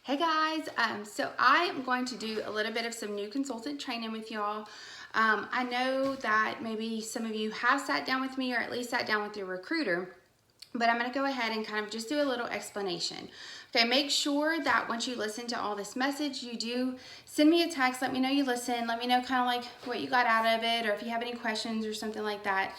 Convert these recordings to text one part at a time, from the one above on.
Hey guys, so I am going to do a little bit of some new consultant training with y'all. I know that maybe some of you have sat down with me or at least sat down with your recruiter, but I'm going to go ahead and kind of just do a little explanation. Okay, make sure that once you listen to all this message, you do send me a text, let me know you listen, let me know kind of like what you got out of it or if you have any questions or something like that,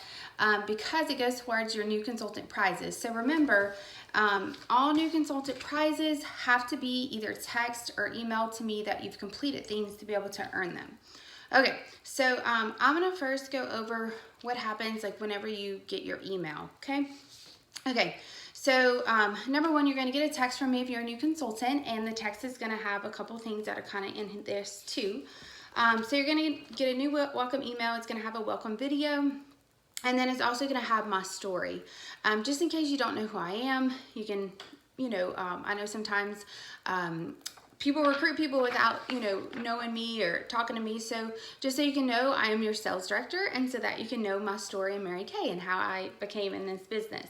because it goes towards your new consultant prizes. So remember, all new consultant prizes have to be either text or email to me that you've completed things to be able to earn them. Okay, so I'm gonna first go over what happens like whenever you get your email, okay? Okay, so number one, you're gonna get a text from me if you're a new consultant, and the text is gonna have a couple things that are kind of in this too. So you're gonna get a new welcome email. It's gonna have a welcome video. And then it's also going to have my story. Just in case you don't know who I am, you can, I know sometimes people recruit people without, knowing me or talking to me. So just so you can know, I am your sales director, and so that you can know my story in Mary Kay and how I became in this business.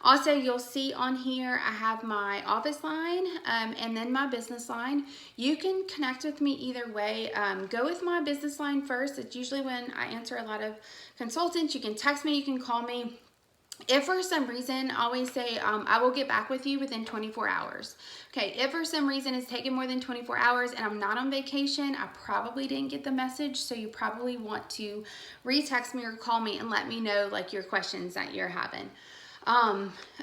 Also, you'll see on here, I have my office line and then my business line. You can connect with me either way. Go with my business line first. It's usually when I answer a lot of consultants. You can text me, you can call me. If for some reason, I always say, I will get back with you within 24 hours. Okay, if for some reason it's taken more than 24 hours and I'm not on vacation, I probably didn't get the message, so you probably want to re-text me or call me and let me know like your questions that you're having.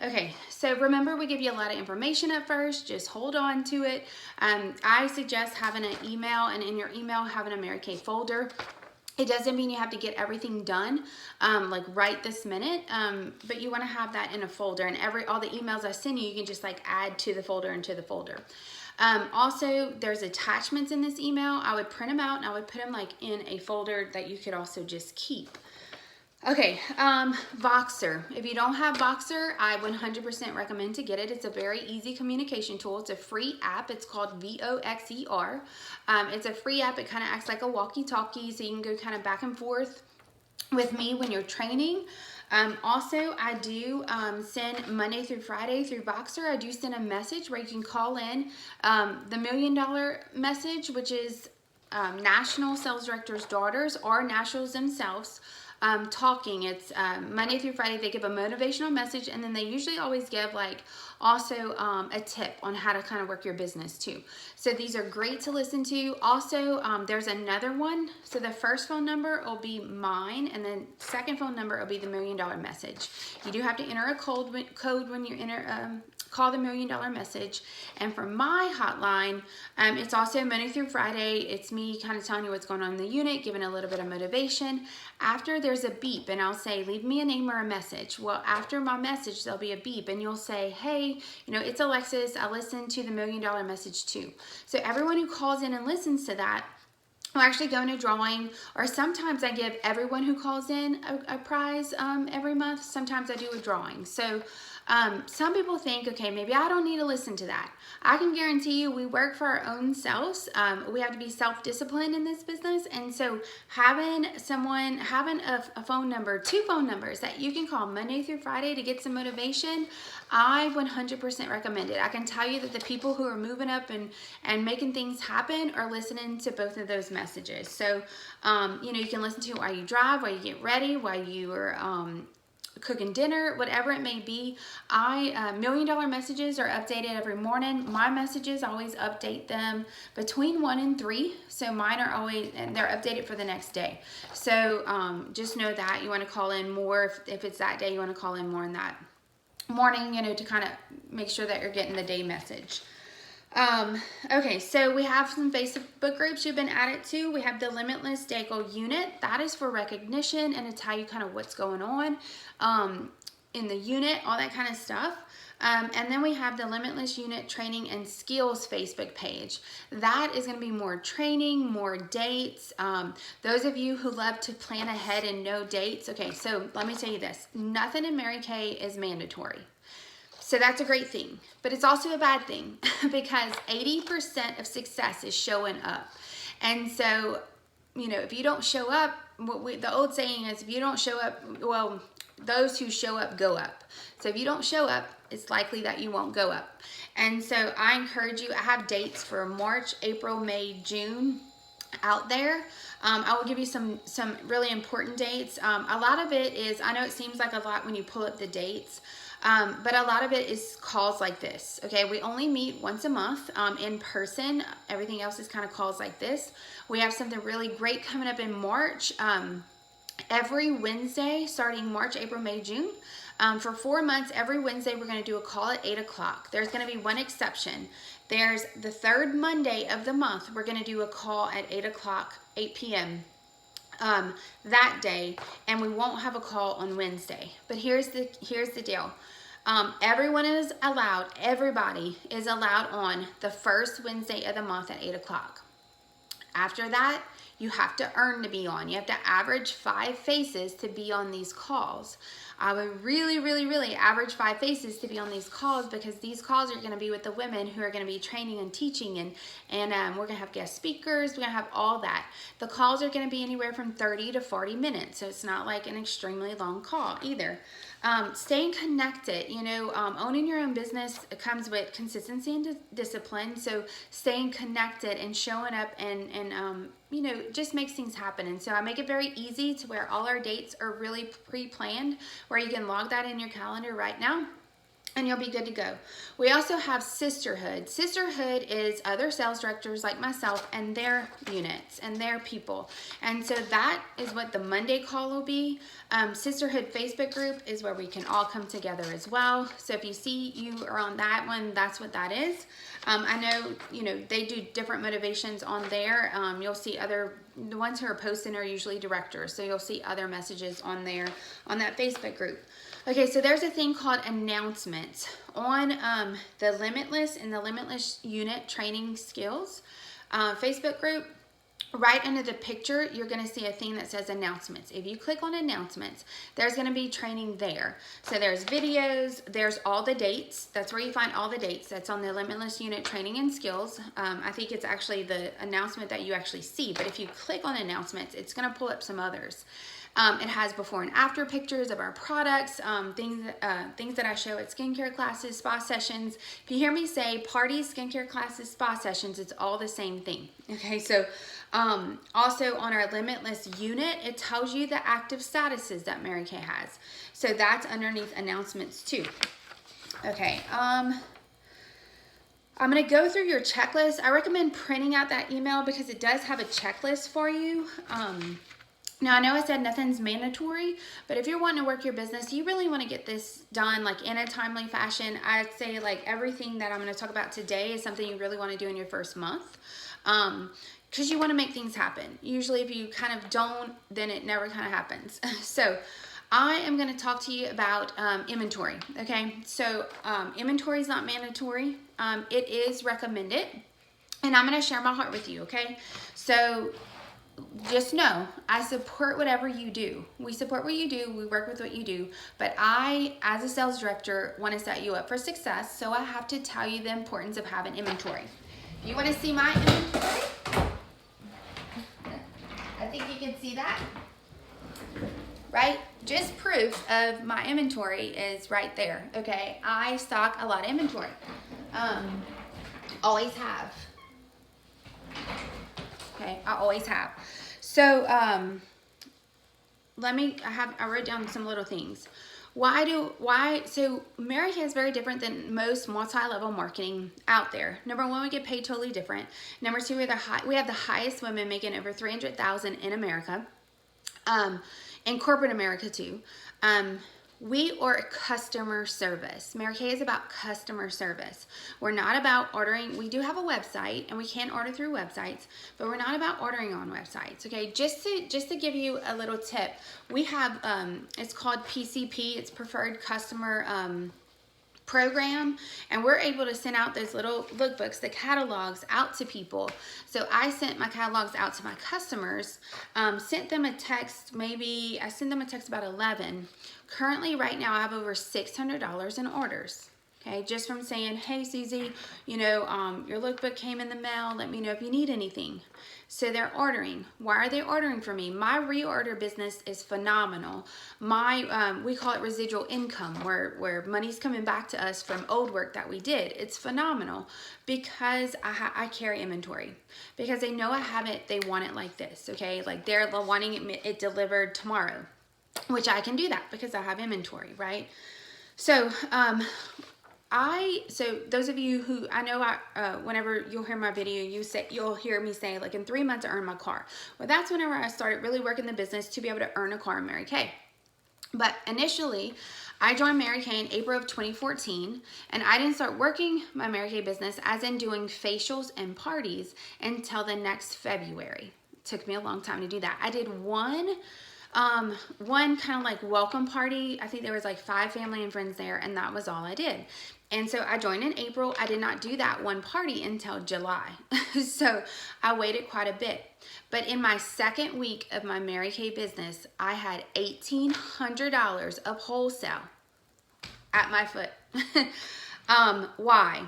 Okay, so remember, we give you a lot of information at first. Just hold on to it. I suggest having an email, and in your email having a Mary Kay folder. It doesn't mean you have to get everything done like right this minute, but you want to have that in a folder, and all the emails I send you, you can just like add to the folder and to the folder. Also, there's attachments in this email. I would print them out and I would put them like in a folder that you could also just keep. Okay, Voxer. If you don't have Voxer, I 100% recommend to get it. It's a very easy communication tool. It's a free app. It's called Voxer. It's a free app. It kind of acts like a walkie-talkie, so you can go kind of back and forth with me when you're training. Also, I do send Monday through Friday through Voxer. I do send a message where you can call in the $1 million message, which is National Sales Directors' Daughters or Nationals themselves. Talking. It's Monday through Friday. They give a motivational message, and then they usually always give like also a tip on how to kind of work your business too. So these are great to listen to. Also, there's another one. So the first phone number will be mine, and then second phone number will be the $1 million message. You do have to enter a code when you call the $1 million message. And for my hotline, it's also Monday through Friday. It's me kind of telling you what's going on in the unit, giving a little bit of motivation. After there's a beep, and I'll say, leave me a name or a message. Well, after my message, there'll be a beep, and you'll say, hey, it's Alexis. I listened to the $1 million message too. So everyone who calls in and listens to that will actually go in a drawing, or sometimes I give everyone who calls in a prize every month. Sometimes I do a drawing. So some people think, okay, maybe I don't need to listen to that. I can guarantee you we work for our own selves. We have to be self-disciplined in this business. And so having a phone number, 2 phone numbers that you can call Monday through Friday to get some motivation, I 100% recommend it. I can tell you that the people who are moving up and making things happen are listening to both of those messages. So, you can listen to it while you drive, while you get ready, while you are cooking dinner, whatever it may be. $1 million messages are updated every morning. My messages, I always update them between 1 and 3. So mine are always, and they're updated for the next day. So just know that you want to call in more. If it's that day, you want to call in more in that morning, to kind of make sure that you're getting the day message. Okay, so we have some Facebook groups you've been added to. We have the Limitless Day Goal Unit. That is for recognition and to tell you kind of what's going on in the unit, all that kind of stuff. And then we have the Limitless Unit Training and Skills Facebook page. That is going to be more training, more dates. Those of you who love to plan ahead and know dates. Okay, so let me tell you this. Nothing in Mary Kay is mandatory. So that's a great thing, but it's also a bad thing because 80% of success is showing up. And so, if you don't show up, the old saying is, if you don't show up, well, those who show up go up. So if you don't show up, it's likely that you won't go up. And so I encourage you, I have dates for March, April, May, June out there. I will give you some really important dates. A lot of it is, I know it seems like a lot when you pull up the dates, but a lot of it is calls like this. Okay, we only meet once a month in person. Everything else is kind of calls like this. We have something really great coming up in March. Every Wednesday, starting March, April, May, June. For 4 months, every Wednesday, we're going to do a call at 8 o'clock. There's going to be one exception. There's the third Monday of the month. We're going to do a call at 8 o'clock, 8 p.m. That day, and we won't have a call on Wednesday. But here's the deal. Everyone is allowed, everybody is allowed on the first Wednesday of the month at 8 o'clock. After that, you have to earn to be on. You have to average 5 faces to be on these calls. I would really average 5 faces to be on these calls, because these calls are going to be with the women who are going to be training and teaching, and we're going to have guest speakers. We're going to have all that. The calls are going to be anywhere from 30 to 40 minutes, so it's not like an extremely long call either. Staying connected, owning your own business comes with consistency and discipline. So staying connected and showing up and just makes things happen. And so I make it very easy to where all our dates are really pre-planned, where you can log that in your calendar right now, and you'll be good to go. We also have Sisterhood. Sisterhood is other sales directors like myself and their units and their people. And so that is what the Monday call will be. Sisterhood Facebook group is where we can all come together as well. So if you see you are on that one, that's what that is. I know, they do different motivations on there. You'll see the ones who are posting are usually directors. So you'll see other messages on there on that Facebook group. Okay, so there's a thing called announcements on the Limitless and the Limitless Unit Training Skills Facebook group. Right under the picture, you're going to see a thing that says announcements. If you click on announcements, there's going to be training there. So there's videos, there's all the dates. That's where you find all the dates. That's on the Limitless Unit Training and Skills. I think it's actually the announcement that you actually see. But if you click on announcements, it's going to pull up some others. It has before and after pictures of our products, things that I show at skincare classes, spa sessions. If you hear me say parties, skincare classes, spa sessions, it's all the same thing. Okay, so also on our Limitless unit, it tells you the active statuses that Mary Kay has. So that's underneath announcements too. Okay, I'm going to go through your checklist. I recommend printing out that email because it does have a checklist for you. Now, I know I said nothing's mandatory, but if you're wanting to work your business, you really want to get this done like in a timely fashion. I'd say like everything that I'm going to talk about today is something you really want to do in your first month, because you want to make things happen. Usually if you kind of don't, then it never kind of happens. So I am going to talk to you about inventory. Okay, so inventory is not mandatory. It is recommended, and I'm going to share my heart with you. Okay, so just know I support whatever you do. We support what you do. We work with what you do. But I, as a sales director, want to set you up for success. So I have to tell you the importance of having inventory. You want to see my inventory? I think you can see that. Right? Just proof of my inventory is right there. Okay? I stock a lot of inventory. Always have. Okay, I always have. So I wrote down some little things. So Mary Kay is very different than most multi-level marketing out there. Number one, we get paid totally different. Number two, we have the highest women making over $300,000 in America, in corporate America too. We are customer service. Mary Kay is about customer service. We're not about ordering. We do have a website, and we can order through websites, but we're not about ordering on websites. Okay, just to give you a little tip, we have it's called PCP. It's Preferred Customer Program, and we're able to send out those little lookbooks, the catalogs, out to people. So I sent my catalogs out to my customers, sent them a text. Maybe I sent them a text about 11. Currently, right now, I have over $600 in orders. Okay, just from saying, hey Susie, your lookbook came in the mail, let me know if you need anything. So they're ordering. Why are they ordering from me? My reorder business is phenomenal. We call it residual income, where money's coming back to us from old work that we did. It's phenomenal because I carry inventory. Because they know I have it, they want it like this, okay? Like they're wanting it delivered tomorrow, which I can do that because I have inventory, right? So, so those of you who, I know whenever you'll hear my video, you'll hear me say, like, in 3 months I earned my car. Well, that's whenever I started really working the business to be able to earn a car in Mary Kay. But initially, I joined Mary Kay in April of 2014, and I didn't start working my Mary Kay business, as in doing facials and parties, until the next February. It took me a long time to do that. I did one kind of like welcome party. I think there was like 5 family and friends there, and that was all I did. And so I joined in April. I did not do that one party until July. So I waited quite a bit. But in my second week of my Mary Kay business, I had $1,800 of wholesale at my foot. Why?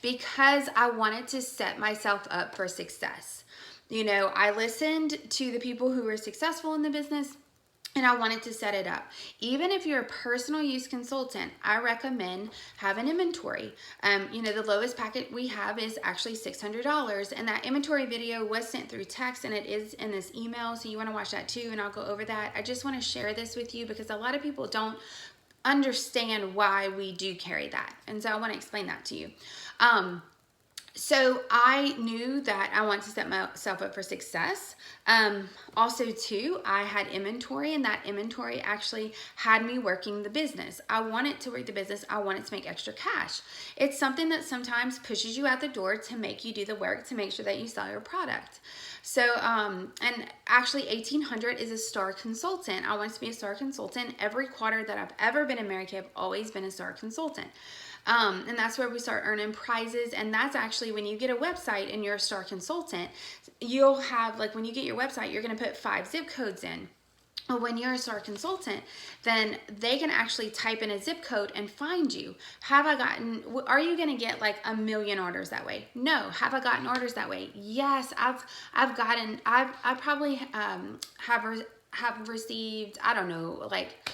Because I wanted to set myself up for success. I listened to the people who were successful in the business, and I wanted to set it up. Even if you're a personal use consultant, I recommend having inventory. The lowest packet we have is actually $600, and that inventory video was sent through text, and it is in this email, so you want to watch that too, and I'll go over that. I just want to share this with you because a lot of people don't understand why we do carry that, and so I want to explain that to you. So I knew that I wanted to set myself up for success. Also too, I had inventory, and that inventory actually had me working the business. I wanted to work the business. I wanted to make extra cash. It's something that sometimes pushes you out the door to make you do the work to make sure that you sell your product. So, and actually 1,800 is a star consultant. I wanted to be a star consultant. Every quarter that I've ever been in Mary Kay, I've always been a star consultant. And that's where we start earning prizes. And that's actually when you get a website and you're a star consultant, you'll have, like, when you get your website, you're going to put 5 zip codes in. Well, when you're a star consultant, then they can actually type in a zip code and find you. Are you going to get like 1 million orders that way? No. Have I gotten orders that way? Yes, I probably have received, I don't know, like,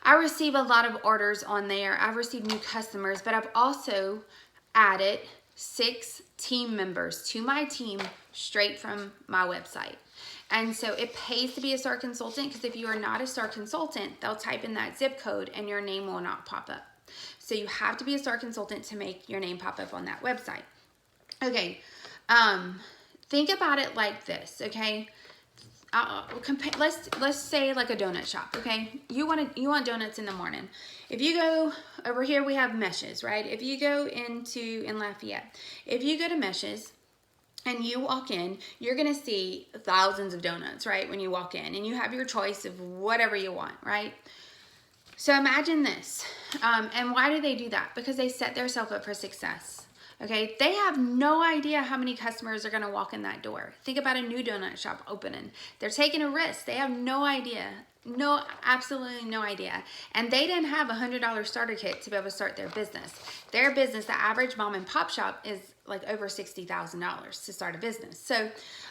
I receive a lot of orders on there. I've received new customers, but I've also added 6 team members to my team straight from my website. And so it pays to be a star consultant, because if you are not a star consultant, they'll type in that zip code and your name will not pop up. So you have to be a star consultant to make your name pop up on that website. Okay, think about it like this, okay? Let's say like a donut shop, okay? You want donuts in the morning. If you go over here, we have Meshes, right? If you go in Lafayette, if you go to Meshes and you walk in, you're gonna see thousands of donuts, right? When you walk in, and you have your choice of whatever you want, right? So imagine this, and why do they do that? Because they set themselves up for success. Okay, they have no idea how many customers are going to walk in that door. Think about a new donut shop opening. They're taking a risk. They have no idea. Absolutely no idea. And they didn't have a $100 starter kit to be able to start their business. Their business, the average mom and pop shop, is like over $60,000 to start a business. So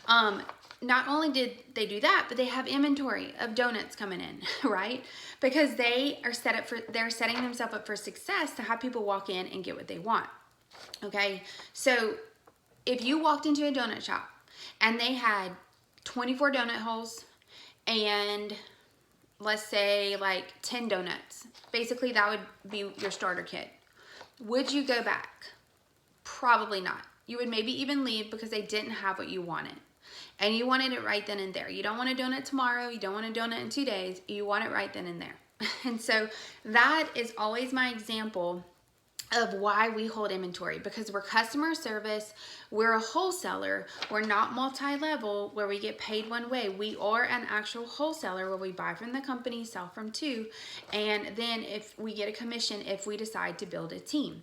not only did they do that, but they have inventory of donuts coming in, right? Because they're setting themselves up for success to have people walk in and get what they want. Okay, so if you walked into a donut shop and they had 24 donut holes and let's say like 10 donuts, basically that would be your starter kit. Would you go back? Probably not. You would maybe even leave because they didn't have what you wanted. And you wanted it right then and there. You don't want a donut tomorrow. You don't want a donut in 2 days. You want it right then and there. And so that is always my example of why we hold inventory, because we're customer service, we're a wholesaler, we're not multi-level where we get paid one way. We are an actual wholesaler where we buy from the company, sell from two, and then if we get a commission if we decide to build a team.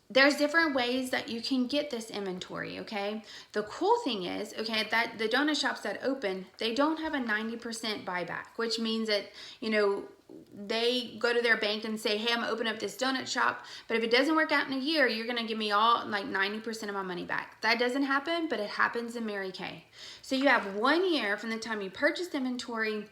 There's different ways that you can get this inventory, okay? The cool thing is, okay, that the donut shops that open, they don't have a 90% buyback, which means that, they go to their bank and say, hey, I'm gonna open up this donut shop, but if it doesn't work out in a year, you're gonna give me all like 90% of my money back. That doesn't happen, but it happens in Mary Kay. So you have 1 year from the time you purchased inventory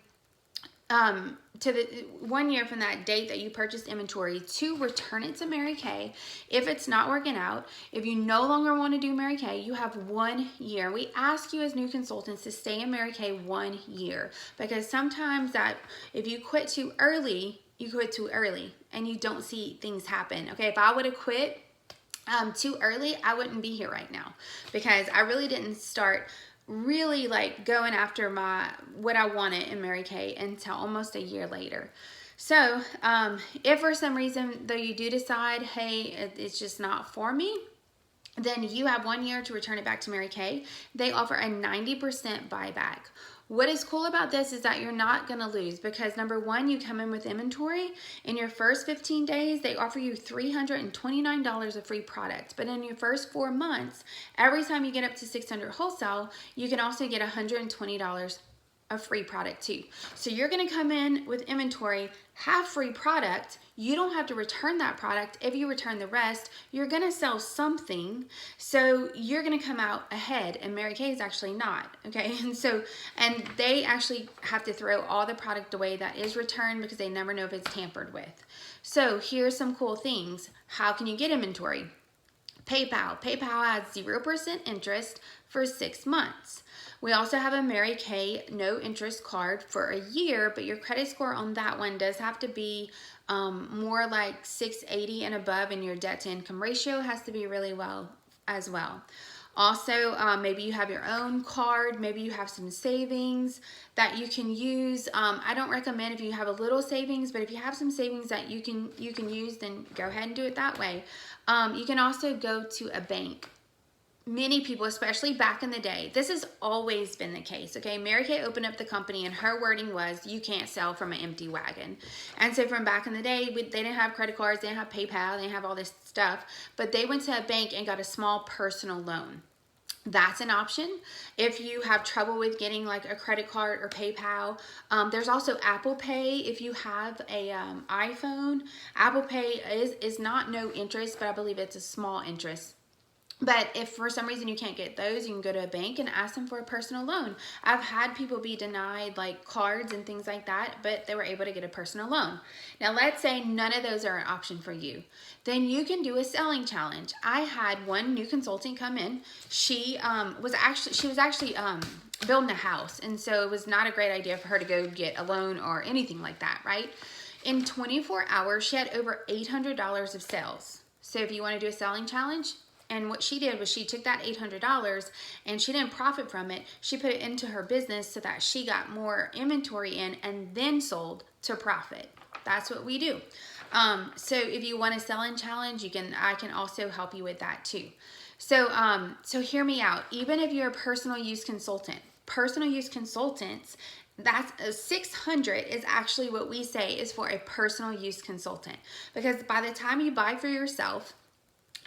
to the 1 year from that date that you purchased inventory to return it to Mary Kay. If it's not working out, if you no longer want to do Mary Kay, you have 1 year. We ask you as new consultants to stay in Mary Kay 1 year, because sometimes that if you quit too early, you quit too early and you don't see things happen. Okay, if I would have quit too early, I wouldn't be here right now, because I really didn't start really like going after what I wanted in Mary Kay until almost a year later. So if for some reason though you do decide, hey, it's just not for me, then you have 1 year to return it back to Mary Kay. They offer a 90% buyback. What is cool about this is that you're not going to lose, because number one, you come in with inventory. In your first 15 days, they offer you $329 of free product. But in your first 4 months, every time you get up to 600 wholesale, you can also get $120 of free product too. So you're going to come in with inventory, have free product. You don't have to return that product. If you return the rest, you're going to sell something. So you're going to come out ahead, and Mary Kay is actually not. Okay. And they actually have to throw all the product away that is returned, because they never know if it's tampered with. So here's some cool things. How can you get inventory? PayPal. PayPal has 0% interest for 6 months. We also have a Mary Kay no interest card for a year, but your credit score on that one does have to be more like 680 and above, and your debt to income ratio has to be really well as well. Also, maybe you have your own card, maybe you have some savings that you can use. I don't recommend if you have a little savings, but if you have some savings that you can use, then go ahead and do it that way. You can also go to a bank. Many people, especially back in the day, this has always been the case, okay? Mary Kay opened up the company and her wording was, you can't sell from an empty wagon. And so from back in the day, they didn't have credit cards, they didn't have PayPal, they didn't have all this stuff, but they went to a bank and got a small personal loan. That's an option if you have trouble with getting like a credit card or PayPal. There's also Apple Pay. If you have a iPhone, Apple Pay is not no interest, but I believe it's a small interest. But if for some reason you can't get those, you can go to a bank and ask them for a personal loan. I've had people be denied like cards and things like that, but they were able to get a personal loan. Now let's say none of those are an option for you. Then you can do a selling challenge. I had one new consultant come in. She was actually building a house, and so it was not a great idea for her to go get a loan or anything like that, right? In 24 hours, she had over $800 of sales. So if you want to do a selling challenge, and what she did was she took that $800 and she didn't profit from it. She put it into her business so that she got more inventory in and then sold to profit. That's what we do. So if you want to sell in challenge, I can also help you with that too. So hear me out. Even if you're a personal use consultants, that's 600 is actually what we say is for a personal use consultant, because by the time you buy for yourself,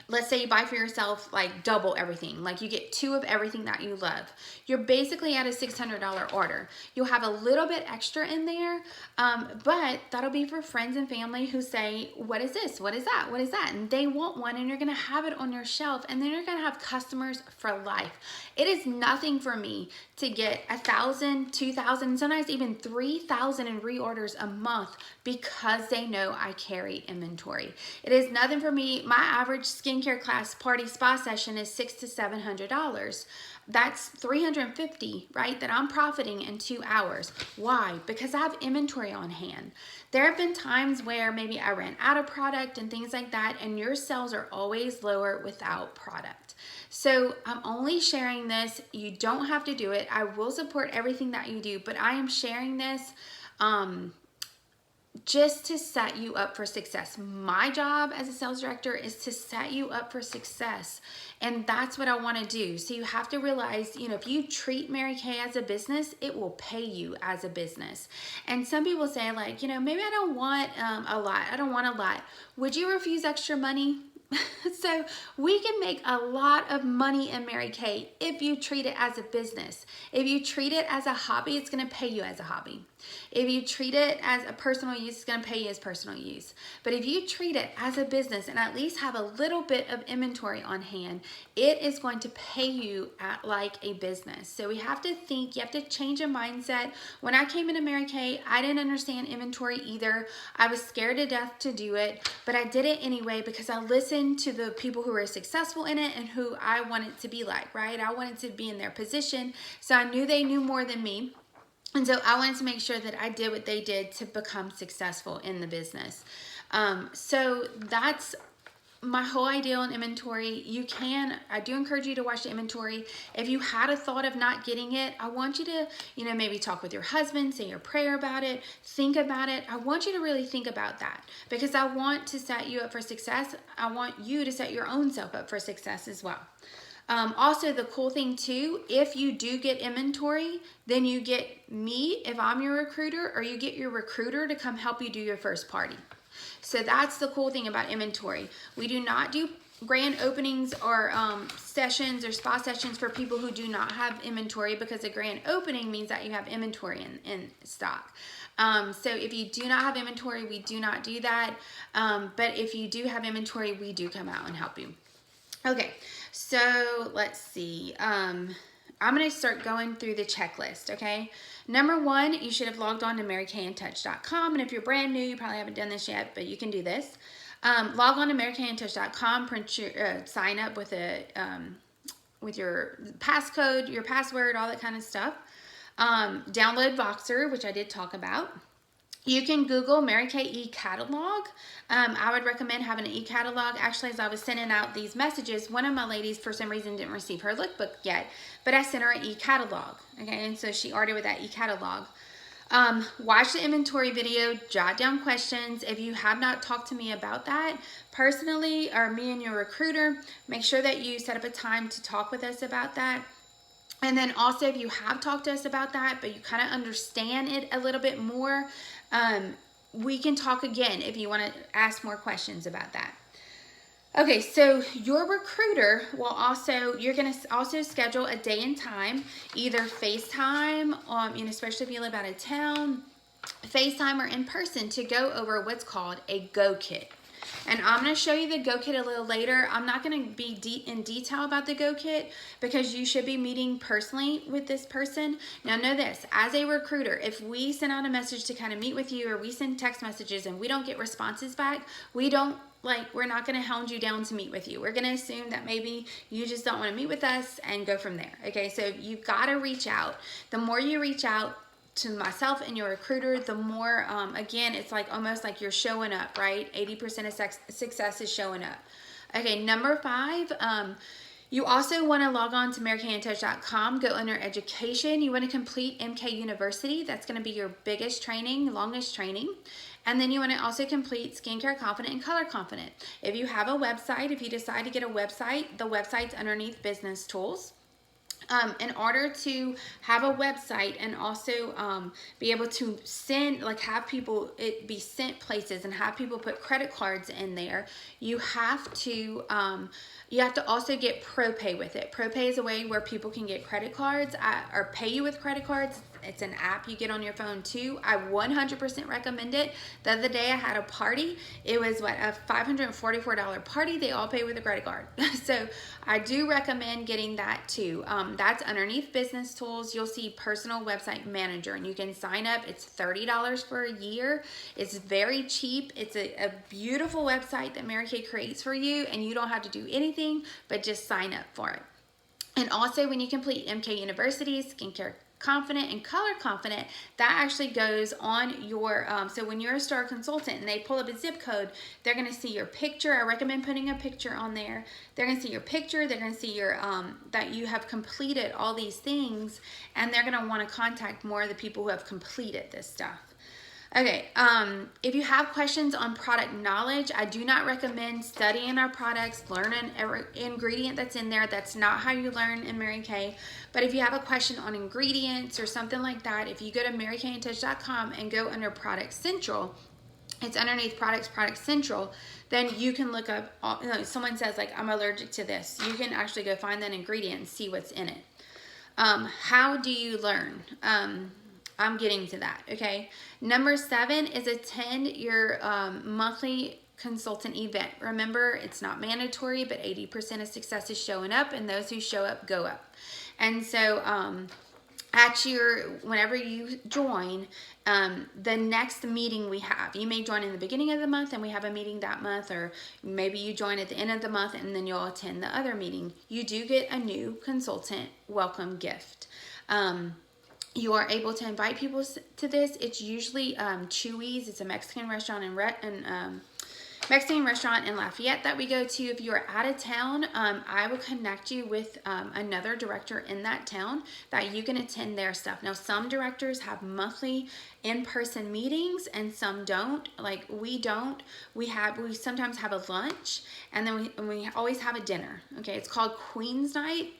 let's say you buy for yourself like double everything, like you get 2 of everything that you love, you're basically at a $600 order. You'll have a little bit extra in there, but that'll be for friends and family who say, what is this? What is that? What is that? And they want one, and you're gonna have it on your shelf, and then you're gonna have customers for life. It is nothing for me to get 1,000, 2,000, sometimes even 3,000 in reorders a month, because they know I carry inventory. It is nothing for me. My average skincare class party spa session is $600 to $700. That's $350, right? That I'm profiting in 2 hours. Why? Because I have inventory on hand. There have been times where maybe I ran out of product and things like that, and your sales are always lower without product. So I'm only sharing this. You don't have to do it. I will support everything that you do, but I am sharing this just to set you up for success. My job as a sales director is to set you up for success. And that's what I want to do. So you have to realize, if you treat Mary Kay as a business, it will pay you as a business. And some people say like, maybe I don't want a lot. I don't want a lot. Would you refuse extra money? So we can make a lot of money in Mary Kay if you treat it as a business. If you treat it as a hobby, it's going to pay you as a hobby. If you treat it as a personal use, it's going to pay you as personal use. But if you treat it as a business and at least have a little bit of inventory on hand, it is going to pay you like a business. So we have to think, you have to change a mindset. When I came into Mary Kay, I didn't understand inventory either. I was scared to death to do it, but I did it anyway because I listened to the people who were successful in it and who I wanted to be like, right? I wanted to be in their position. So I knew they knew more than me. And so I wanted to make sure that I did what they did to become successful in the business. So that's my whole idea on inventory. I do encourage you to watch the inventory. If you had a thought of not getting it, I want you to, maybe talk with your husband, say your prayer about it, think about it. I want you to really think about that because I want to set you up for success. I want you to set your own self up for success as well. Also, the cool thing too, if you do get inventory, then you get me if I'm your recruiter, or you get your recruiter to come help you do your first party. So that's the cool thing about inventory. We do not do grand openings or sessions or spa sessions for people who do not have inventory, because a grand opening means that you have inventory in stock. So if you do not have inventory, we do not do that. But if you do have inventory, we do come out and help you. Okay, so let's see. I'm going to start going through the checklist, okay? Number 1, you should have logged on to marykayintouch.com. And if you're brand new, you probably haven't done this yet, but you can do this. Log on to marykayintouch.com, sign up with your passcode, your password, all that kind of stuff. Download Voxer, which I did talk about. You can Google Mary Kay e-catalog. I would recommend having an e-catalog. Actually, as I was sending out these messages, one of my ladies, for some reason, didn't receive her lookbook yet, but I sent her an e-catalog, okay? And so she ordered with that e-catalog. Watch the inventory video, jot down questions. If you have not talked to me about that personally, or me and your recruiter, make sure that you set up a time to talk with us about that. And then also, if you have talked to us about that, but you kind of understand it a little bit more, we can talk again if you want to ask more questions about that. Okay, so your recruiter will you're going to also schedule a day and time, either FaceTime, especially if you live out of town, FaceTime or in person, to go over what's called a Go Kit. And I'm going to show you the Go Kit a little later. I'm not going to be in detail about the Go Kit because you should be meeting personally with this person. Now know this, as a recruiter, if we send out a message to kind of meet with you, or we send text messages and we don't get responses back, we're not going to hound you down to meet with you. We're going to assume that maybe you just don't want to meet with us and go from there. Okay, so you've got to reach out. The more you reach out to myself and your recruiter, the more, again, it's almost like you're showing up, right? 80% of success is showing up. Okay, number 5, you also want to log on to marykayintouch.com, go under education. You want to complete MK University. That's going to be your biggest training, longest training. And then you want to also complete Skincare Confident and Color Confident. If you have a website, if you decide to get a website, the website's underneath Business Tools. In order to have a website and also be able to send, have people be sent places and have people put credit cards in there, you have to also get ProPay with it. ProPay is a way where people can get credit cards or pay you with credit cards. It's an app you get on your phone too. I 100% recommend it. The other day I had a party. It was a $544 party. They all pay with a credit card. So I do recommend getting that too. That's underneath Business Tools. You'll see Personal Website Manager, and you can sign up. It's $30 for a year. It's very cheap. It's a beautiful website that Mary Kay creates for you, and you don't have to do anything but just sign up for it. And also, when you complete MK University, Skincare Confident and Color Confident, that actually goes on your, so when you're a star consultant and they pull up a zip code, they're going to see your picture. I recommend putting a picture on there. They're going to see your picture. They're going to see your, that you have completed all these things, and they're going to want to contact more of the people who have completed this stuff. Okay, if you have questions on product knowledge, I do not recommend studying our products, learning every ingredient that's in there. That's not how you learn in Mary Kay. But if you have a question on ingredients or something like that, if you go to marykayintouch.com and go under Product Central, it's underneath Product Central, then you can look up, someone says I'm allergic to this. You can actually go find that ingredient and see what's in it. How do you learn? I'm getting to that, okay? Number 7 is attend your monthly consultant event. Remember, it's not mandatory, but 80% of success is showing up, and those who show up go up. And so whenever you join, the next meeting we have, you may join in the beginning of the month and we have a meeting that month, or maybe you join at the end of the month and then you'll attend the other meeting. You do get a new consultant welcome gift. You are able to invite people to this. It's usually Chuy's. It's a Mexican restaurant in Lafayette that we go to. If you are out of town, I will connect you with another director in that town that you can attend their stuff. Now, some directors have monthly in-person meetings and some don't. Like we don't. We sometimes have a lunch, and then we always have a dinner. Okay, it's called Queen's Night.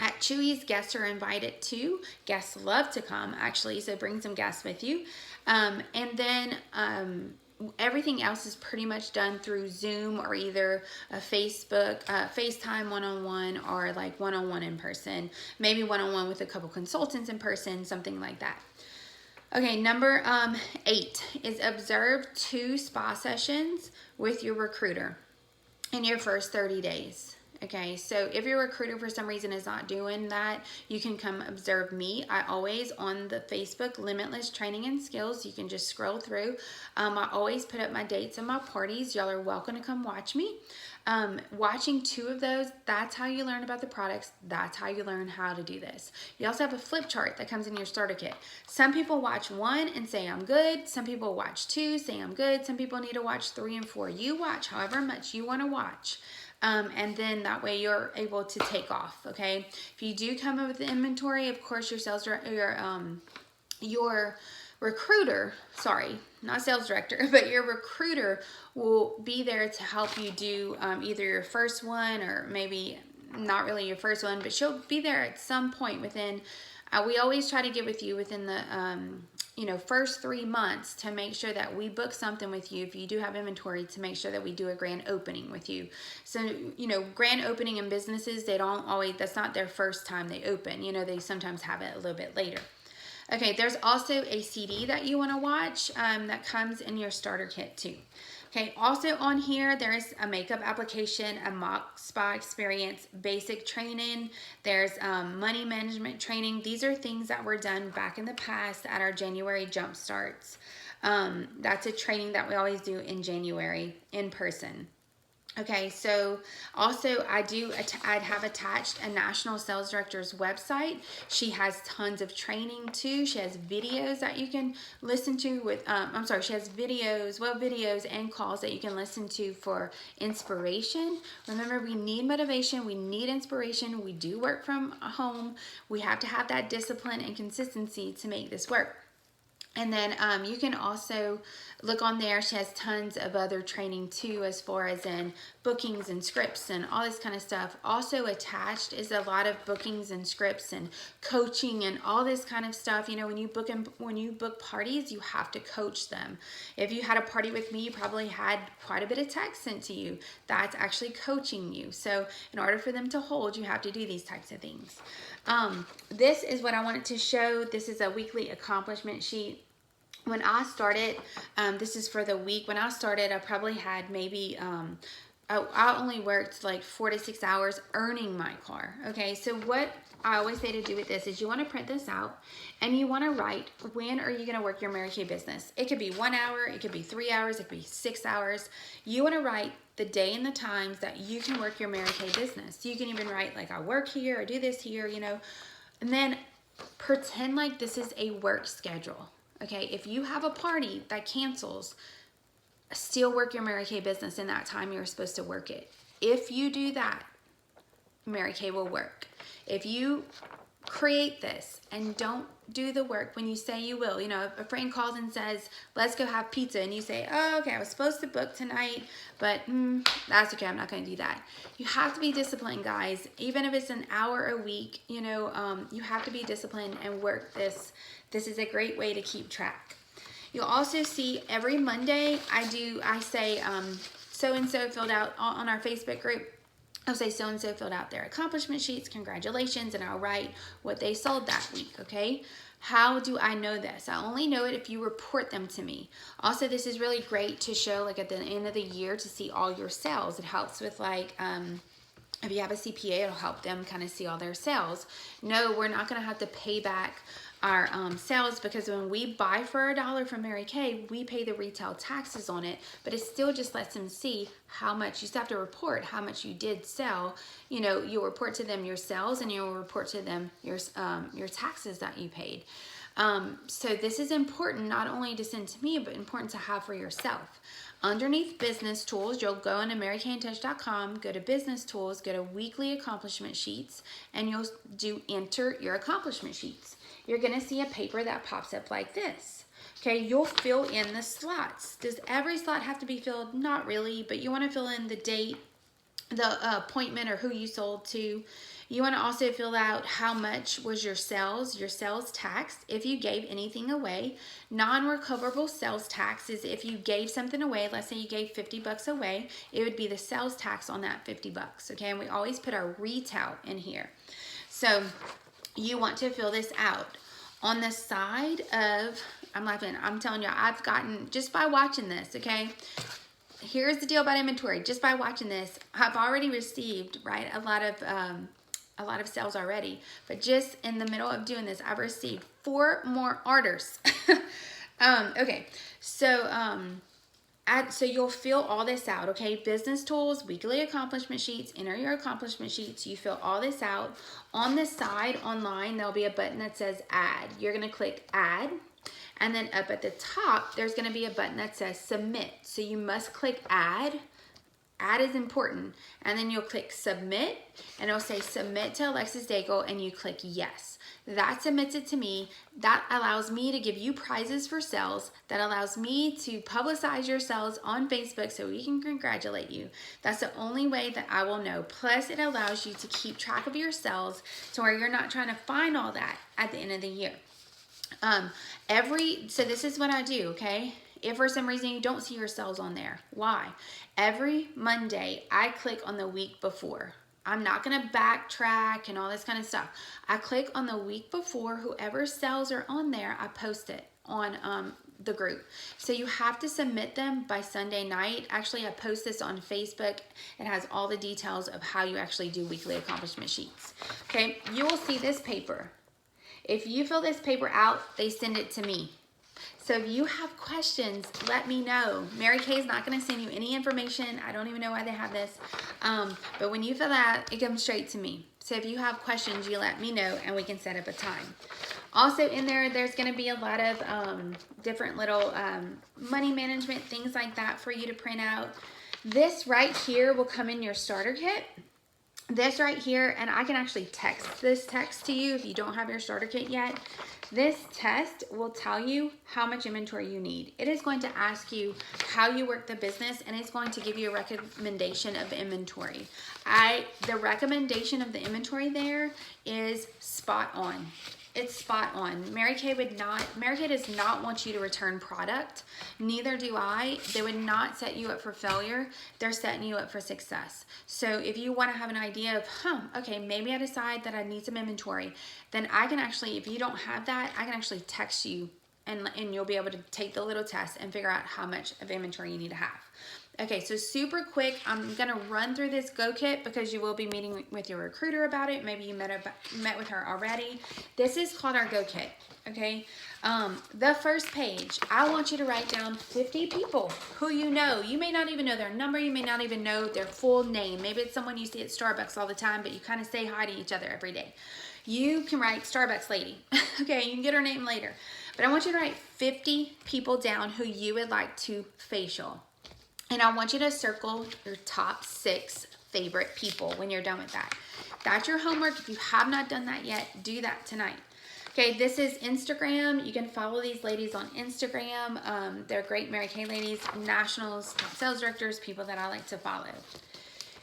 At Chuy's, guests are invited too. Guests love to come, actually, so bring some guests with you. And then everything else is pretty much done through Zoom or either a FaceTime one-on-one, or like one-on-one in person. Maybe one-on-one with a couple consultants in person, something like that. Okay, number 8 is observe 2 spa sessions with your recruiter in your first 30 days. Okay, so if your recruiter for some reason is not doing that, you can come observe me. I always, on the Facebook Limitless Training and Skills, you can just scroll through. I always put up my dates and my parties. Y'all are welcome to come watch me. Watching 2 of those, that's how you learn about the products. That's how you learn how to do this. You also have a flip chart that comes in your starter kit. Some people watch 1 and say I'm good. Some people watch 2, say I'm good. Some people need to watch 3 and 4. You watch however much you want to watch. And then that way you're able to take off, okay? If you do come up with the inventory, of course your recruiter, sorry, not sales director, but your recruiter will be there to help you do either your first one, or maybe not really your first one, but she'll be there at some point within, we always try to get with you within the first 3 months to make sure that we book something with you. If you do have inventory, to make sure that we do a grand opening with you. So, grand opening in businesses, they don't always, that's not their first time they open. They sometimes have it a little bit later. Okay, there's also a CD that you want to watch that comes in your starter kit too. Okay, also on here, there's a makeup application, a mock spa experience, basic training. There's money management training. These are things that were done back in the past at our January jump starts. That's a training that we always do in January in person. Okay, so also I'd have attached a national sales director's website. She has tons of training too. She has videos that you can listen to with, she has videos and calls that you can listen to for inspiration. Remember, we need motivation, we need inspiration. We do work from home. We have to have that discipline and consistency to make this work. And then you can also look on there. She has tons of other training too, as far as in bookings and scripts and all this kind of stuff. Also attached is a lot of bookings and scripts and coaching and all this kind of stuff. When you book parties, you have to coach them. If you had a party with me, you probably had quite a bit of text sent to you. That's actually coaching you. So in order for them to hold, you have to do these types of things. This is what I wanted to show. This is a weekly accomplishment sheet. When I started, this is for the week. When I started, I probably had maybe, I only worked like 4 to 6 hours earning my car. Okay, so what I always say to do with this is you want to print this out and you want to write, when are you going to work your Mary Kay business? It could be 1 hour, it could be 3 hours, it could be 6 hours. You want to write the day and the times that you can work your Mary Kay business. You can even write like, I work here, I do this here, and then pretend like this is a work schedule. Okay, if you have a party that cancels, still work your Mary Kay business in that time you're supposed to work it. If you do that, Mary Kay will work. If you create this and don't do the work when you say you will, if a friend calls and says, let's go have pizza, and you say, oh, okay, I was supposed to book tonight, but that's okay, I'm not going to do that. You have to be disciplined, guys. Even if it's an hour a week, you have to be disciplined and work this. This is a great way to keep track. You'll also see every Monday I say so-and-so filled out on our Facebook group. I'll say so-and-so filled out their accomplishment sheets, congratulations, and I'll write what they sold that week, okay? How do I know this? I only know it if you report them to me. Also, this is really great to show like at the end of the year to see all your sales. It helps with like, if you have a CPA, it'll help them kind of see all their sales. No, we're not gonna have to pay back our sales, because when we buy for $1 from Mary Kay, we pay the retail taxes on it, but it still just lets them see how much. You still have to report how much you did sell. You know, you'll report to them your sales, and you'll report to them your taxes that you paid. So this is important not only to send to me, but important to have for yourself. Underneath business tools, you'll go into marykayandtouch.com, go to business tools, go to weekly accomplishment sheets, and you'll do enter your accomplishment sheets. You're gonna see a paper that pops up like this. Okay, you'll fill in the slots. Does every slot have to be filled? Not really, but you wanna fill in the date, the appointment, or who you sold to. You want to also fill out how much was your sales tax, if you gave anything away. Non-recoverable sales tax is if you gave something away. Let's say you gave 50 bucks away, it would be the sales tax on that 50 bucks, okay? And we always put our retail in here. So you want to fill this out. On the side of, I'm laughing, I'm telling you, I've gotten, just by watching this, okay? Here's the deal about inventory. Just by watching this, I've already received, right, a lot of sales already. But just in the middle of doing this, I've received 4 more orders. Okay, so so you'll fill all this out, okay? Business tools, weekly accomplishment sheets, enter your accomplishment sheets. You fill all this out. On the side online, there'll be a button that says add. You're gonna click add. And then up at the top, there's gonna be a button that says submit. So you must click add. Add is important. And then you'll click submit, and it'll say submit to Alexis Daigle, and you click yes. That submits it to me. That allows me to give you prizes for sales. That allows me to publicize your sales on Facebook so we can congratulate you. That's the only way that I will know. Plus, it allows you to keep track of your sales to where you're not trying to find all that at the end of the year. So this is what I do, okay? If for some reason you don't see your sales on there, why? Every Monday, I click on the week before. I'm not gonna backtrack and all this kind of stuff. I click on the week before. Whoever sales are on there, I post it on the group. So you have to submit them by Sunday night. Actually, I post this on Facebook. It has all the details of how you actually do weekly accomplishment sheets. Okay, you will see this paper. If you fill this paper out, they send it to me. So if you have questions, let me know. Mary Kay is not going to send you any information. I don't even know why they have this. But when you fill that, it comes straight to me. So if you have questions, you let me know and we can set up a time. Also in there, there's going to be a lot of different little money management, things like that for you to print out. This right here will come in your starter kit. This right here, and I can actually text this text to you if you don't have your starter kit yet. This test will tell you how much inventory you need. It is going to ask you how you work the business, and it's going to give you a recommendation of inventory. The recommendation of the inventory there is spot on. It's spot on. Mary Kay does not want you to return product. Neither do I. They would not set you up for failure. They're setting you up for success. So if you want to have an idea of, okay, maybe I decide that I need some inventory, then I can actually, if you don't have that, I can actually text you and you'll be able to take the little test and figure out how much of inventory you need to have. Okay, so super quick, I'm gonna run through this Go Kit because you will be meeting with your recruiter about it. Maybe you met with her already. This is called our Go Kit, okay? The first page, I want you to write down 50 people who you know. You may not even know their number. You may not even know their full name. Maybe it's someone you see at Starbucks all the time, but you kind of say hi to each other every day. You can write Starbucks lady, okay? You can get her name later. But I want you to write 50 people down who you would like to facial. And I want you to circle your top 6 favorite people when you're done with that. That's your homework. If you have not done that yet, do that tonight. Okay, this is Instagram. You can follow these ladies on Instagram. They're great Mary Kay ladies, nationals, top sales directors, people that I like to follow.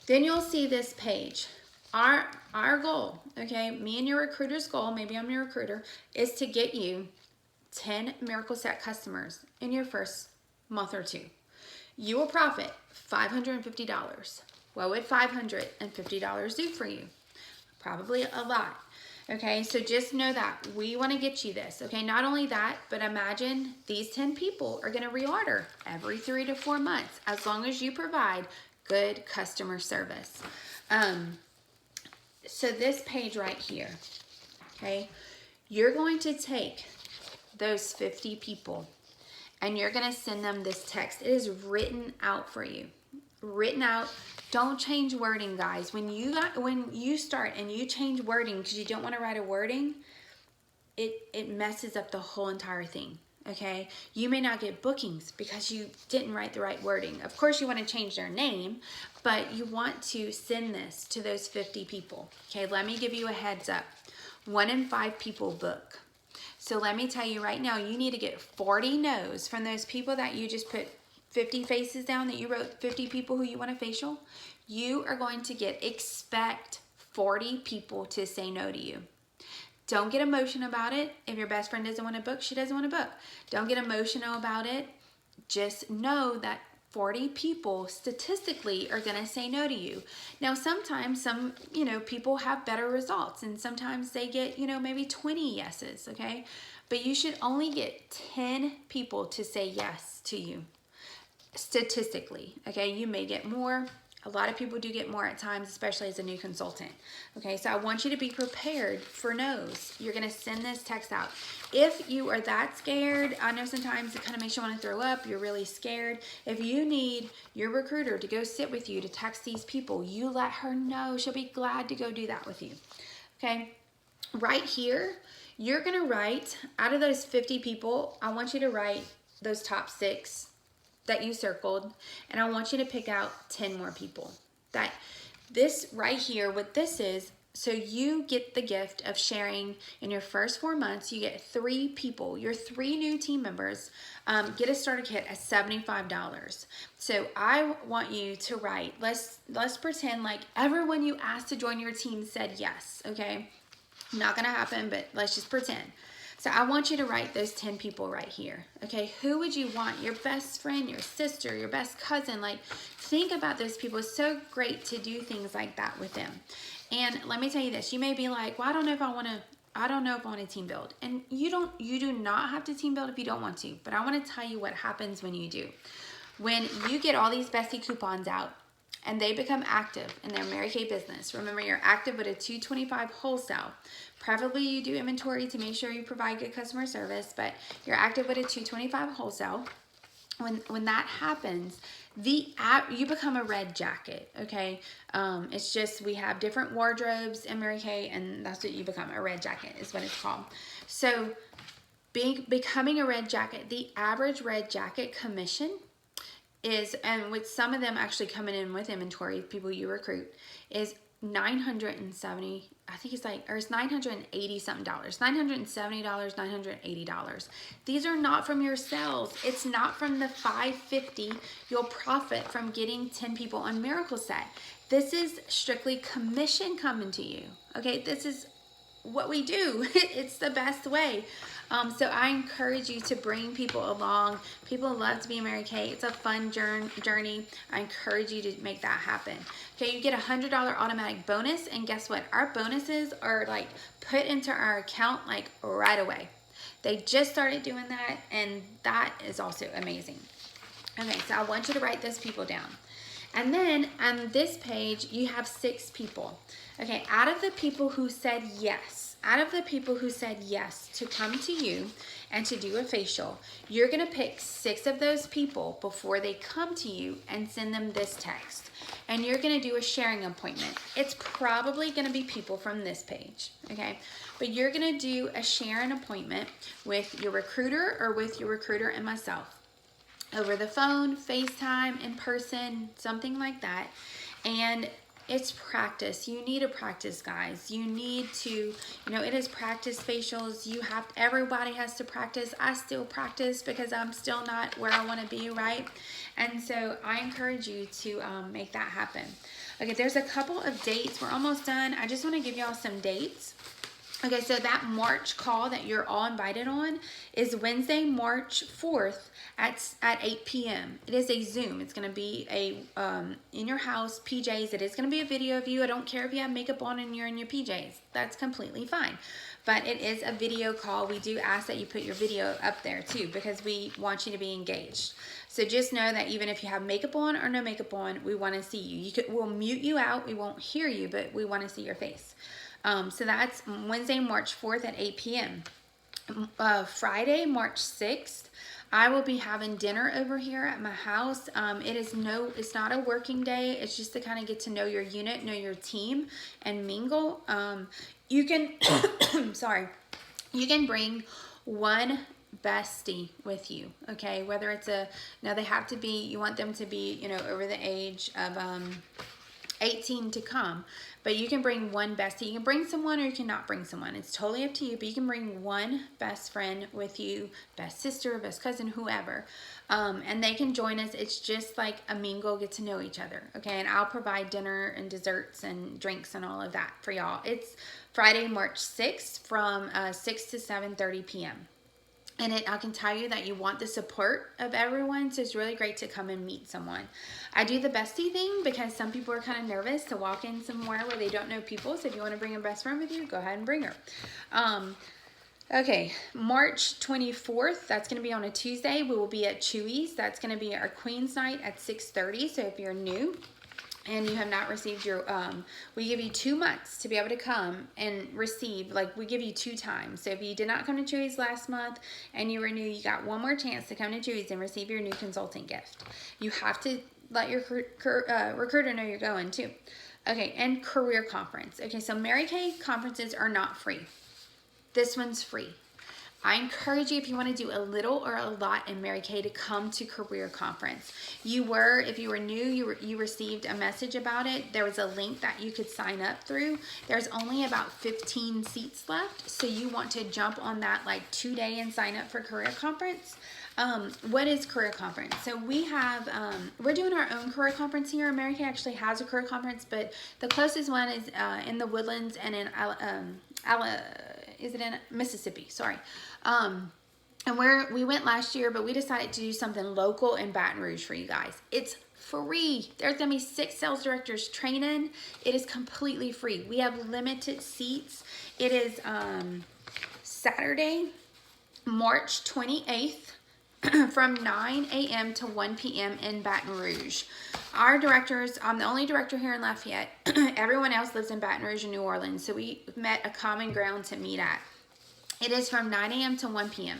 Then you'll see this page. Our goal, okay, me and your recruiter's goal, maybe I'm your recruiter, is to get you 10 Miracle Set customers in your first month or 2. You will profit $550. What would $550 do for you? Probably a lot. Okay, so just know that we want to get you this. Okay, not only that, but imagine these 10 people are going to reorder every 3 to 4 months as long as you provide good customer service. So this page right here, okay, you're going to take those 50 people and you're going to send them this text. It is written out for you. Written out. Don't change wording, guys. When you start and you change wording because you don't want to write a wording, it messes up the whole entire thing. Okay, you may not get bookings because you didn't write the right wording. Of course, you want to change their name, but you want to send this to those 50 people. Okay, let me give you a heads up. 1 in 5 people book. So let me tell you right now, you need to get 40 no's from those people that you just put 50 faces down, that you wrote 50 people who you want a facial. You are going to expect 40 people to say no to you. Don't get emotional about it. If your best friend doesn't want to book, she doesn't want to book. Don't get emotional about it. Just know that 40 people statistically are going to say no to you. Now, sometimes some, people have better results, and sometimes they get, maybe 20 yeses, okay? But you should only get 10 people to say yes to you. Statistically, okay? You may get more. A lot of people do get more at times, especially as a new consultant. Okay, so I want you to be prepared for no's. You're going to send this text out. If you are that scared, I know sometimes it kind of makes you want to throw up. You're really scared. If you need your recruiter to go sit with you to text these people, you let her know. She'll be glad to go do that with you. Okay, right here, you're going to write, out of those 50 people, I want you to write those top 6 that you circled, and I want you to pick out 10 more people. That this right here, what this is, so you get the gift of sharing in your first 4 months. You get 3 people, your 3 new team members, get a starter kit at $75. So I want you to write, let's pretend like everyone you asked to join your team said yes, okay? Not gonna happen, but let's just pretend. So I want you to write those 10 people right here, okay? Who would you want? Your best friend, your sister, your best cousin. Like, think about those people. It's so great to do things like that with them. And let me tell you this. You may be like, well, I don't know if I want to team build. And you do not have to team build if you don't want to. But I want to tell you what happens when you do. When you get all these bestie coupons out, and they become active in their Mary Kay business. Remember, you're active with a $225 wholesale. Preferably you do inventory to make sure you provide good customer service, but you're active with a $225 wholesale. When that happens, you become a red jacket, okay? It's just, we have different wardrobes in Mary Kay, and that's what you become. A red jacket is what it's called. So becoming a red jacket, the average red jacket commission is, and with some of them actually coming in with inventory, people you recruit, is $970, I think it's like, or it's $980 something dollars, $970, $980. These are not from your sales. It's not from the $550 you'll profit from getting 10 people on Miracle Set. This is strictly commission coming to you. Okay, this is what we do. It's the best way. So I encourage you to bring people along. People love to be in Mary Kay. It's a fun journey. I encourage you to make that happen. Okay, you get a $100 automatic bonus, and guess what? Our bonuses are like put into our account like right away. They just started doing that, and that is also amazing. Okay, so I want you to write those people down. And then on this page, you have 6 people. Okay, out of the people who said yes, to come to you and to do a facial, you're going to pick 6 of those people before they come to you and send them this text. And you're going to do a sharing appointment. It's probably going to be people from this page, okay? But you're going to do a sharing appointment with your recruiter or with your recruiter and myself. Over the phone, FaceTime, in person, something like that. And it's practice. You need to practice, guys. You need to, it is practice facials. Everybody has to practice. I still practice because I'm still not where I want to be, right? And so I encourage you to make that happen. Okay, there's a couple of dates. We're almost done. I just want to give y'all some dates. Okay, so that March call that you're all invited on is Wednesday, March 4th at 8 p.m. It is a Zoom. It's going to be a in your house, PJs. It is going to be a video of you. I don't care if you have makeup on and you're in your PJs. That's completely fine. But it is a video call. We do ask that you put your video up there too because we want you to be engaged. So just know that even if you have makeup on or no makeup on, we want to see you. We'll mute you out. We won't hear you, but we want to see your face. So that's Wednesday, March 4th at 8 p.m. Friday, March 6th, I will be having dinner over here at my house. It's not a working day. It's just to kind of get to know your unit, know your team, and mingle. You can, you can bring one bestie with you, okay? Whether it's now they have to be, you want them to be, over the age of 18 to come, but you can bring one bestie. You can bring someone or you cannot bring someone. It's totally up to you, but you can bring one best friend with you, best sister, best cousin, whoever, and they can join us. It's just like a mingle, get to know each other, okay? And I'll provide dinner and desserts and drinks and all of that for y'all. It's Friday, March 6th from 6 to 7:30 p.m. And I can tell you that you want the support of everyone, so it's really great to come and meet someone. I do the bestie thing because some people are kind of nervous to walk in somewhere where they don't know people. So if you want to bring a best friend with you, go ahead and bring her. Okay, March 24th, that's going to be on a Tuesday. We will be at Chewy's. That's going to be our Queen's Night at 6:30. So if you're new and you have not received your, we give you 2 months to be able to come and receive, we give you 2 times. So if you did not come to Chewy's last month and you were new, you got one more chance to come to Chewy's and receive your new consultant gift. You have to let your recruiter know you're going too. Okay, and career conference. Okay, so Mary Kay conferences are not free. This one's free. I encourage you, if you want to do a little or a lot in Mary Kay, to come to career conference. If you were new, you received a message about it. There was a link that you could sign up through. There's only about 15 seats left, so you want to jump on that 2-day and sign up for career conference. What is career conference? So we have, we're doing our own career conference here. Mary Kay actually has a career conference, but the closest one is in the Woodlands and in Mississippi? Sorry. And we went last year, but we decided to do something local in Baton Rouge for you guys. It's free. There's gonna be 6 sales directors training. It is completely free. We have limited seats. It is Saturday, March 28th. From 9 a.m. to 1 p.m. in Baton Rouge. Our directors, I'm the only director here in Lafayette. Everyone else lives in Baton Rouge and New Orleans, so we met a common ground to meet at. It is from 9 a.m. to 1 p.m.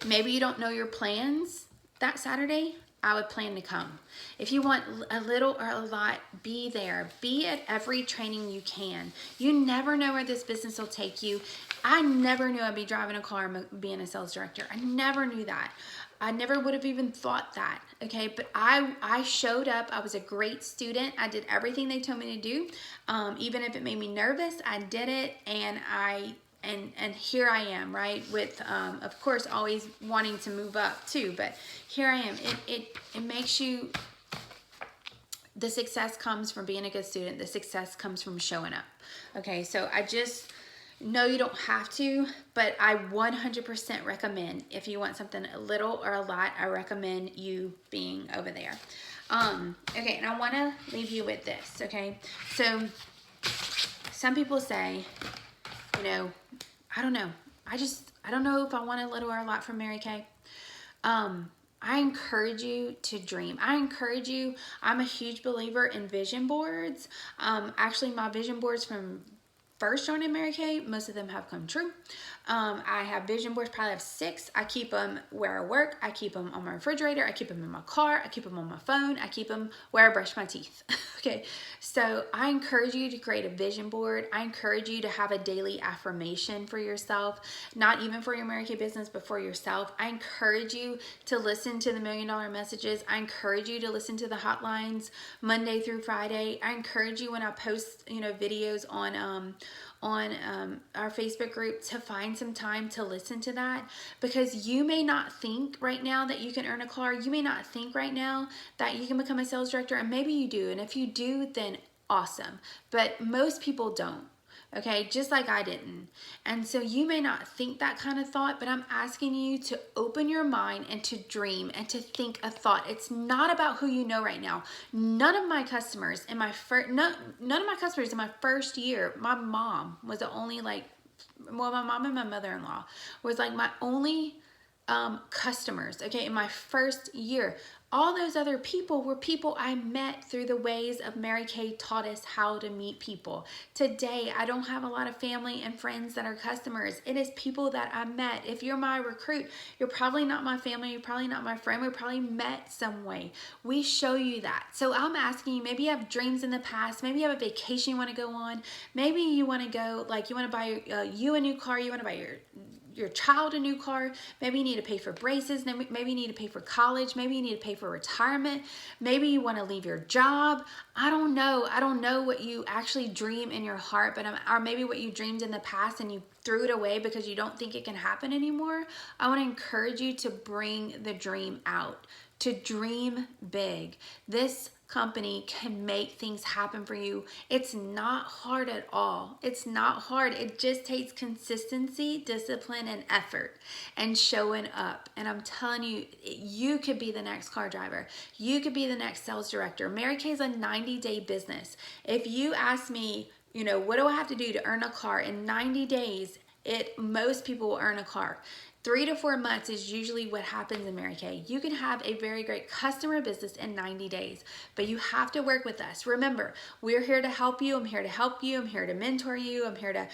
Maybe you don't know your plans that Saturday. I would plan to come. If you want a little or a lot, be there. Be at every training you can. You never know where this business will take you. I never knew I'd be driving a car and being a sales director. I never knew that. I never would have even thought that, okay? But I showed up. I was a great student. I did everything they told me to do. Even if it made me nervous, I did it, and and here I am, right? With, of course, always wanting to move up too, but here I am. It makes you, the success comes from being a good student. The success comes from showing up, okay? So I just... No, you don't have to, but I 100% recommend, if you want something a little or a lot, I recommend you being over there. Okay, and I want to leave you with this, okay? So some people say, I don't know. I don't know if I want a little or a lot from Mary Kay. I encourage you to dream. I encourage you. I'm a huge believer in vision boards. Actually, my vision boards from first joining Mary Kay, most of them have come true. I have vision boards, probably have 6. I keep them where I work. I keep them on my refrigerator. I keep them in my car. I keep them on my phone. I keep them where I brush my teeth. Okay, so I encourage you to create a vision board. I encourage you to have a daily affirmation for yourself, not even for your Mary Kay business, but for yourself. I encourage you to listen to the $1 Million Messages. I encourage you to listen to the hotlines Monday through Friday. I encourage you when I post, videos on our Facebook group to find some time to listen to that, because you may not think right now that you can earn a car. You may not think right now that you can become a sales director, and maybe you do. And if you do, then awesome. But most people don't. okay? Just like I didn't. And so you may not think that kind of thought, but I'm asking you to open your mind and to dream and to think a thought. It's not about who you know right now. None of my customers in my first year, my mom was the only my mom and my mother-in-law was like my only customers, okay, in my first year. All those other people were people I met through the ways of Mary Kay taught us how to meet people. Today, I don't have a lot of family and friends that are customers. It is people that I met. If you're my recruit, you're probably not my family, you're probably not my friend, we probably met some way. We show you that. So I'm asking you, maybe you have dreams in the past, maybe you have a vacation you want to go on, maybe you want to go, like you want to buy you a new car, you want to buy your child a new car, maybe you need to pay for braces, maybe you need to pay for college, maybe you need to pay for retirement, maybe you want to leave your job. I don't know what you actually dream in your heart, but or maybe what you dreamed in the past and you threw it away because you don't think it can happen anymore. I want to encourage you to bring the dream out, to dream big. This company can make things happen for you. It's not hard at all. It's not hard. It just takes consistency, discipline, and effort and showing up. And I'm telling you, you could be the next car driver. You could be the next sales director. Mary Kay is a 90-day business. If you ask me, what do I have to do to earn a car in 90 days? Most people will earn a car. 3 to 4 months is usually what happens in Mary Kay. You can have a very great customer business in 90 days, but you have to work with us. Remember, we're here to help you. I'm here to help you. I'm here to mentor you. I'm here to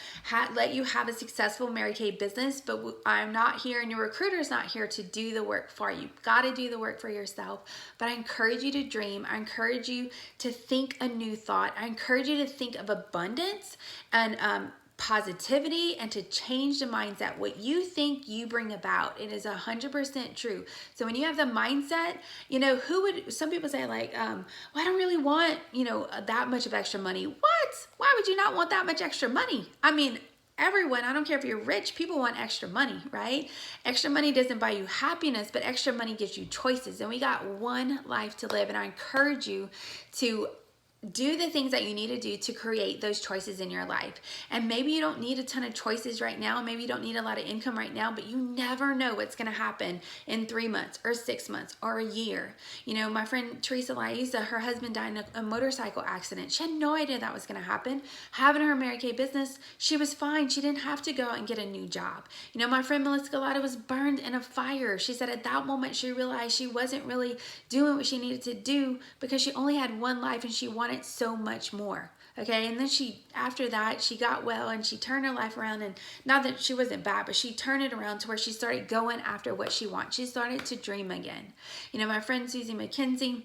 let you have a successful Mary Kay business, but I'm not here and your recruiter's not here to do the work for you. You've got to do the work for yourself, but I encourage you to dream. I encourage you to think a new thought. I encourage you to think of abundance and positivity and to change the mindset. What you think, you bring about. It is 100% true. So when you have the mindset, some people say like, well, I don't really want, that much of extra money. What? Why would you not want that much extra money? I mean, everyone, I don't care if you're rich, people want extra money, right? Extra money doesn't buy you happiness, but extra money gives you choices. And we got one life to live. And I encourage you to do the things that you need to do to create those choices in your life. And maybe you don't need a ton of choices right now. Maybe you don't need a lot of income right now, but you never know what's going to happen in 3 months or 6 months or a year. My friend Teresa Liza, her husband died in a motorcycle accident. She had no idea that was going to happen. Having her Mary Kay business, she was fine. She didn't have to go out and get a new job. My friend Melissa Galata was burned in a fire. She said at that moment she realized she wasn't really doing what she needed to do because she only had one life and she wanted so much more. Okay, and then after that, she got well and she turned her life around, and not that she wasn't bad, but she turned it around to where she started going after what she wants. She started to dream again. My friend Susie McKenzie,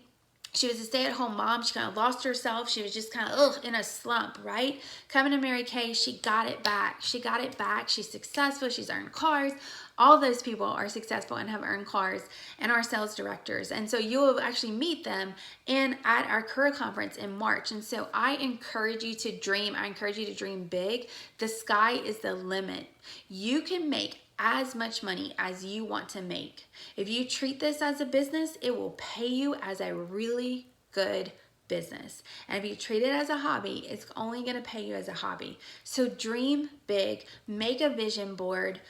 she was a stay-at-home mom. She kind of lost herself. She was just kind of in a slump, right? Coming to Mary Kay, she got it back. She got it back. She's successful. She's earned cars. All those people are successful and have earned cars and are sales directors. And so you will actually meet them at our career conference in March. And so I encourage you to dream. I encourage you to dream big. The sky is the limit. You can make as much money as you want to make. If you treat this as a business, it will pay you as a really good business. And if you treat it as a hobby, it's only going to pay you as a hobby. So dream big, make a vision board,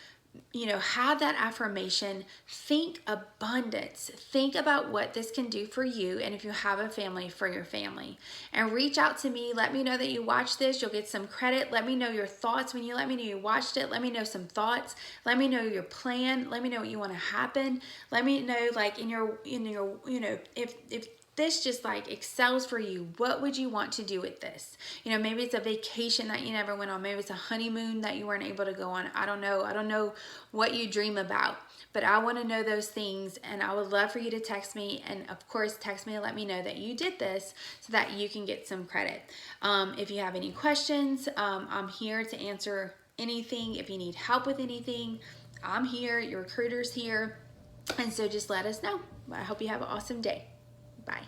have that affirmation, think abundance, think about what this can do for you, and if you have a family, for your family. And reach out to me, let me know that you watched this, you'll get some credit. Let me know your thoughts. When you let me know you watched it, let me know some thoughts, let me know your plan, let me know what you want to happen, let me know like in your if this just like excels for you, what would you want to do with this? Maybe it's a vacation that you never went on. Maybe it's a honeymoon that you weren't able to go on. I don't know what you dream about, but I want to know those things, and I would love for you to text me, and of course text me and let me know that you did this so that you can get some credit. If you have any questions, I'm here to answer anything. If you need help with anything, I'm here. Your recruiter's here. And so just let us know. I hope you have an awesome day. Bye.